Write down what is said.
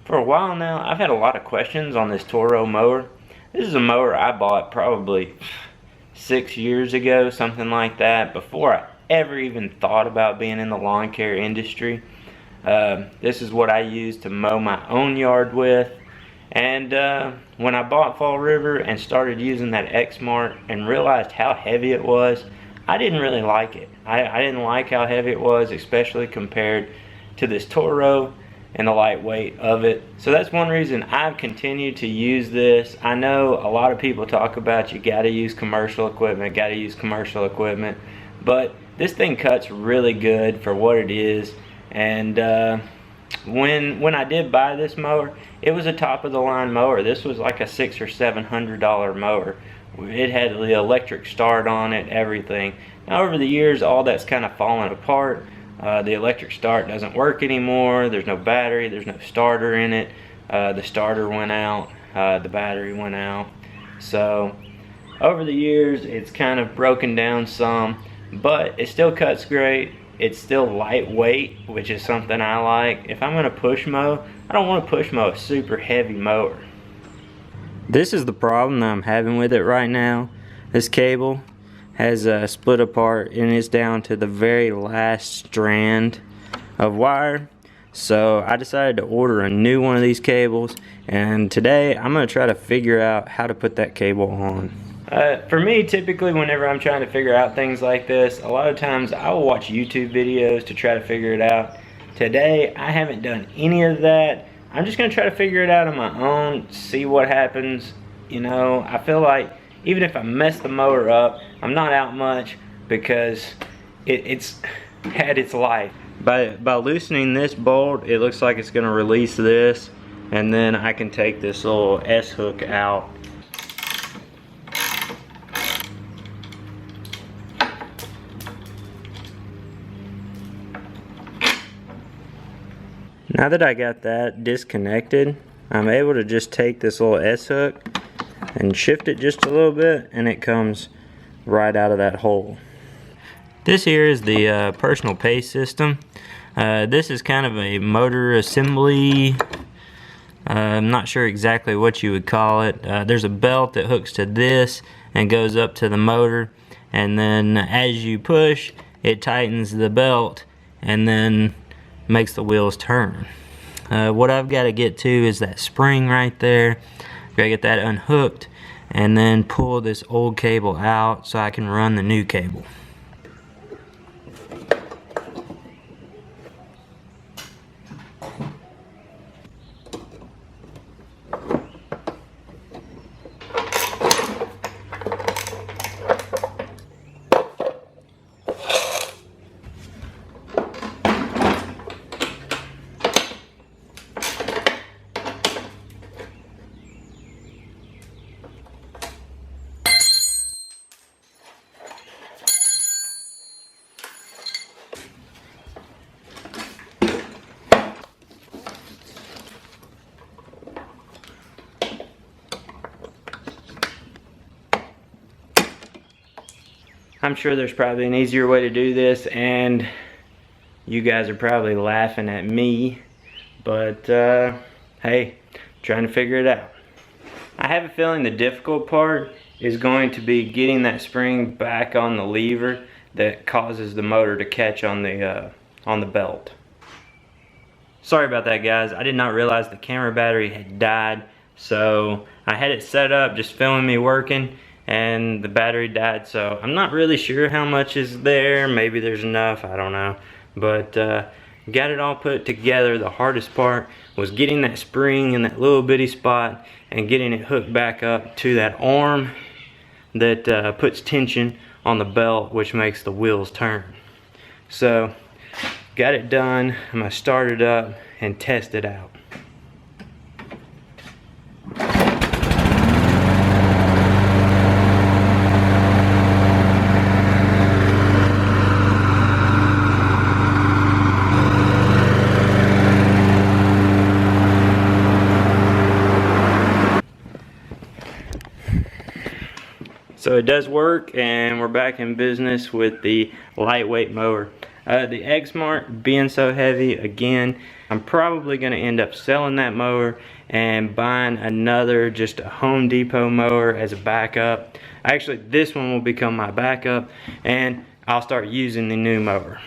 For a while now, I've had a lot of questions on this Toro mower. This is a mower I bought probably 6 years ago, something like that, before I ever even thought about being in the lawn care industry. This is what I use to mow my own yard with. And when I bought Fall River and started using that ExMark and realized how heavy it was, I didn't really like it. I didn't like how heavy it was, especially compared to this Toro and the lightweight of it. So that's one reason I've continued to use this. I know a lot of people talk about you gotta use commercial equipment, but this thing cuts really good for what it is. And when I did buy this mower, it was a top of the line mower. This was like a $600 or $700 mower. It had the electric start on it, everything. Now over the years, all that's kind of fallen apart. The electric start doesn't work anymore. There's no battery, there's no starter in it. The starter went out, the battery went out. So over the years, it's kind of broken down some, but it still cuts great. It's still lightweight, which is something I like. If I'm gonna push mow, I don't want to push mow a super heavy mower. This is the problem that I'm having with it right now. This cable has split apart and it's down to the very last strand of wire. So I decided to order a new one of these cables, and today I'm going to try to figure out how to put that cable on. For me, typically whenever I'm trying to figure out things like this, a lot of times I will watch YouTube videos to try to figure it out. Today I haven't done any of that. I'm just going to try to figure it out on my own, see what happens. You know, I feel like even if I mess the mower up, I'm not out much because it's had its life. By loosening this bolt, it looks like it's going to release this, and then I can take this little S hook out. Now that I got that disconnected, I'm able to just take this little S hook and shift it just a little bit, and it comes right out of that hole. This here is the personal pace system. This is kind of a motor assembly. I'm not sure exactly what you would call it. There's a belt that hooks to this and goes up to the motor, and then as you push, it tightens the belt and then makes the wheels turn. What I've got to get to is that spring right there. Gotta get that unhooked and then pull this old cable out so I can run the new cable. I'm sure there's probably an easier way to do this, and you guys are probably laughing at me, but hey, trying to figure it out. I have a feeling the difficult part is going to be getting that spring back on the lever that causes the motor to catch on the belt. Sorry about that, guys. I did not realize the camera battery had died, so I had it set up just filming me working, and the battery died. So I'm not really sure how much is there. Maybe there's enough, I don't know, but got it all put together. The hardest part was getting that spring in that little bitty spot and getting it hooked back up to that arm that puts tension on the belt, which makes the wheels turn. So got it done. I'm gonna start it up and test it out. So it does work, and we're back in business with the lightweight mower. The ExMark being so heavy, again, I'm probably going to end up selling that mower and buying another, just a Home Depot mower as a backup. Actually, this one will become my backup, and I'll start using the new mower.